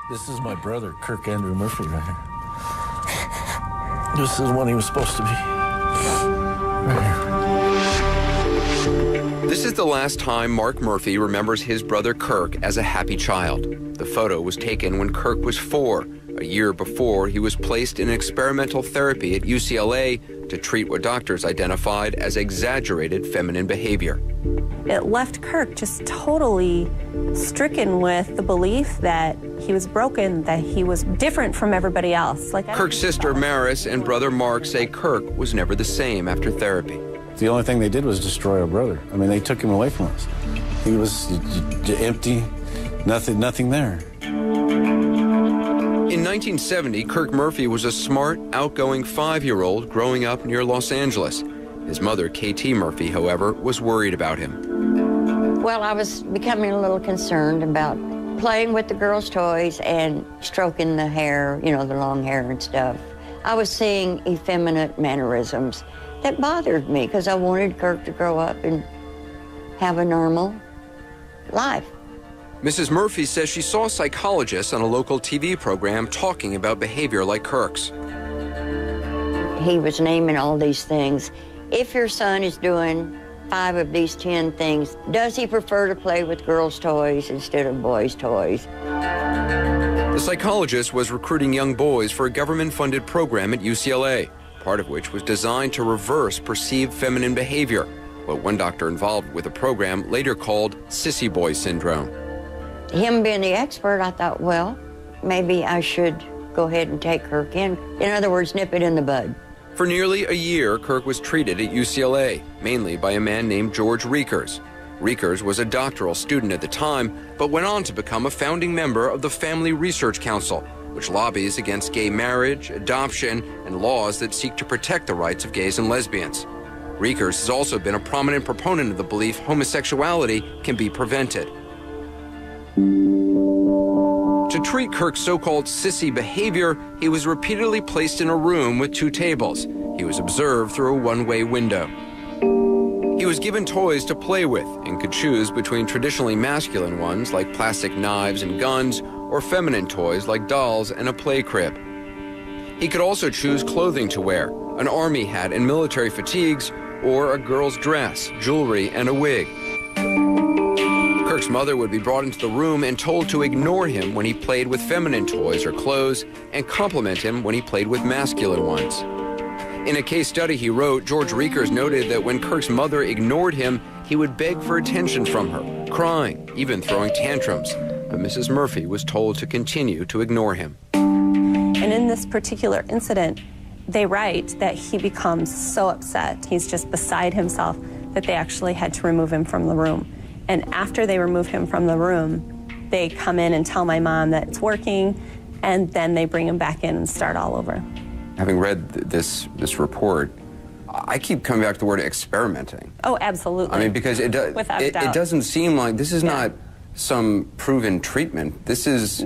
This is my brother, Kirk Andrew Murphy, right here. This is when he was supposed to be. Right here. This is the last time Mark Murphy remembers his brother Kirk as a happy child. The photo was taken when Kirk was 4, a year before he was placed in experimental therapy at UCLA to treat what doctors identified as exaggerated feminine behavior. It left Kirk just totally stricken with the belief that he was broken, that he was different from everybody else. Kirk's sister Maris and brother Mark say Kirk was never the same after therapy. The only thing they did was destroy our brother. I mean, they took him away from us. He was empty, nothing there. In 1970, Kirk Murphy was a smart, outgoing 5-year-old growing up near Los Angeles. His mother, K.T. Murphy, however, was worried about him. Well, I was becoming a little concerned about playing with the girls' toys and stroking the hair, you know, the long hair and stuff. I was seeing effeminate mannerisms that bothered me because I wanted Kirk to grow up and have a normal life. Mrs. Murphy says she saw psychologists on a local TV program talking about behavior like Kirk's. He was naming all these things. If your son is doing 5 of these 10 things, does he prefer to play with girls' toys instead of boys' toys? The psychologist was recruiting young boys for a government-funded program at UCLA, part of which was designed to reverse perceived feminine behavior, what one doctor involved with the program later called Sissy Boy syndrome. Him being the expert, I thought, well, maybe I should go ahead and take Kirk in. In other words, nip it in the bud. For nearly a year, Kirk was treated at UCLA, mainly by a man named George Riekers. Riekers was a doctoral student at the time, but went on to become a founding member of the Family Research Council, which lobbies against gay marriage, adoption, and laws that seek to protect the rights of gays and lesbians. Riekers has also been a prominent proponent of the belief homosexuality can be prevented. To treat Kirk's so-called sissy behavior, he was repeatedly placed in a room with 2 tables. He was observed through a one-way window. He was given toys to play with and could choose between traditionally masculine ones like plastic knives and guns or feminine toys like dolls and a play crib. He could also choose clothing to wear, an army hat and military fatigues, or a girl's dress, jewelry, and a wig. Kirk's mother would be brought into the room and told to ignore him when he played with feminine toys or clothes and compliment him when he played with masculine ones. In a case study he wrote, George Riekers noted that when Kirk's mother ignored him, he would beg for attention from her, crying, even throwing tantrums. But Mrs. Murphy was told to continue to ignore him. And in this particular incident, they write that he becomes so upset, he's just beside himself, that they actually had to remove him from the room. And after they remove him from the room, they come in and tell my mom that it's working, and then they bring him back in and start all over. Having read this report, I keep coming back to the word experimenting. Oh, absolutely. I mean, because it doesn't seem like this is not some proven treatment. This is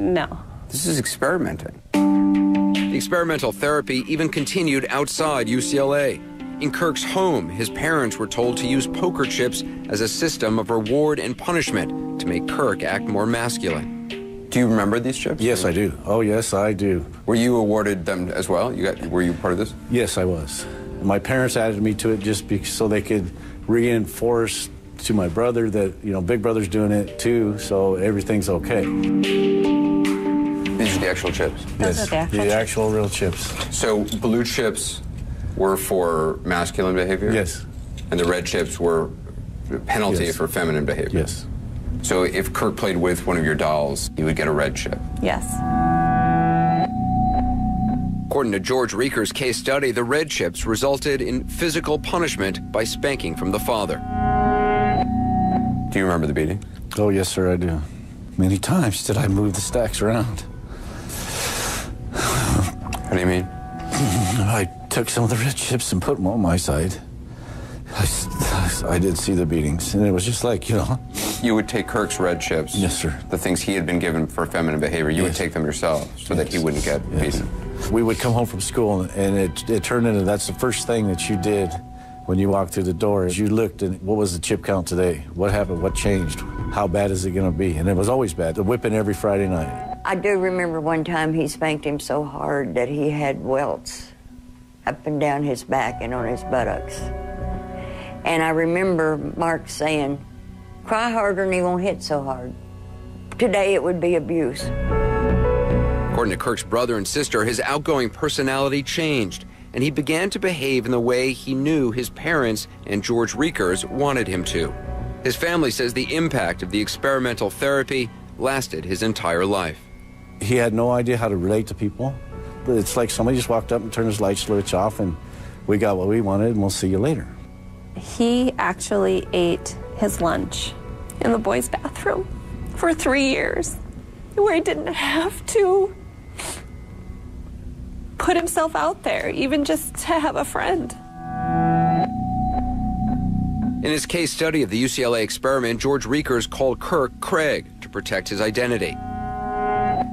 experimenting. The experimental therapy even continued outside UCLA. In Kirk's home, his parents were told to use poker chips as a system of reward and punishment to make Kirk act more masculine. Do you remember these chips? Yes, I do. Oh, yes, I do. Were you awarded them as well? Were you part of this? Yes, I was. My parents added me to it just so they could reinforce to my brother that, you know, Big Brother's doing it too, so everything's okay. These are the actual chips? Those are the actual real chips. So blue chips were for masculine behavior? Yes. And the red chips were penalty for feminine behavior? Yes. So if Kirk played with one of your dolls, he would get a red chip? Yes. According to George Riekers' case study, the red chips resulted in physical punishment by spanking from the father. Do you remember the beating? Oh, yes, sir, I do. Many times did I move the stacks around. How do you mean? I took some of the red chips and put them on my side. I did see the beatings, and it was just like, you know. You would take Kirk's red chips. Yes, sir. The things he had been given for feminine behavior, you would take them yourself so that he wouldn't get beaten. We would come home from school, and it turned into that's the first thing that you did When you walked through the doors, you looked and what was the chip count today? What happened? What changed? How bad is it going to be? And it was always bad. The whipping every Friday night. I do remember one time he spanked him so hard that he had welts up and down his back and on his buttocks. And I remember Mark saying, "Cry harder and he won't hit so hard." Today it would be abuse. According to Kirk's brother and sister, his outgoing personality changed, and he began to behave in the way he knew his parents and George Riekers wanted him to. His family says the impact of the experimental therapy lasted his entire life. He had no idea how to relate to people. It's like somebody just walked up and turned his light switch off, and we got what we wanted, and we'll see you later. He actually ate his lunch in the boys' bathroom for 3 years, where he didn't have to put himself out there, even just to have a friend. In his case study of the UCLA experiment, George Riekers called Kirk Craig to protect his identity.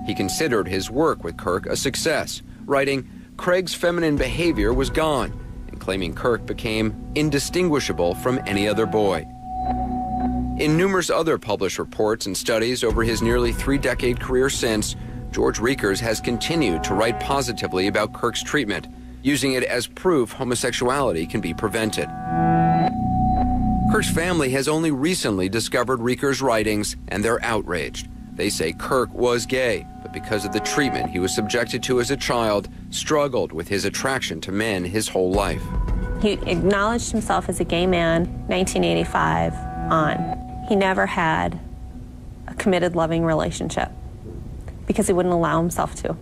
He considered his work with Kirk a success, writing, "Craig's feminine behavior was gone," and claiming Kirk became indistinguishable from any other boy. In numerous other published reports and studies over his nearly 3-decade career since, George Riekers has continued to write positively about Kirk's treatment, using it as proof homosexuality can be prevented. Kirk's family has only recently discovered Riekers' writings, and they're outraged. They say Kirk was gay, but because of the treatment he was subjected to as a child, struggled with his attraction to men his whole life. He acknowledged himself as a gay man 1985 on. He never had a committed, loving relationship because he wouldn't allow himself to.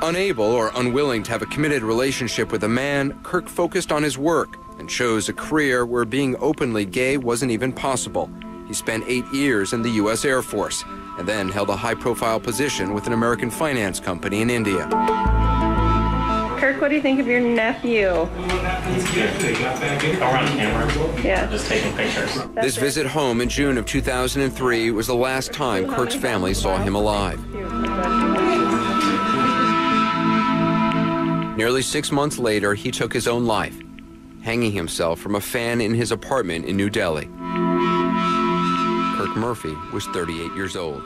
Unable or unwilling to have a committed relationship with a man, Kirk focused on his work and chose a career where being openly gay wasn't even possible. He spent 8 years in the U.S. Air Force and then held a high-profile position with an American finance company in India. Kirk, what do you think of your nephew? He's good. I'll run camera. Yeah. Just taking pictures. This visit home in June of 2003 was the last time Kirk's family saw him alive. Nearly 6 months later, he took his own life, hanging himself from a fan in his apartment in New Delhi. Kirk Murphy was 38 years old.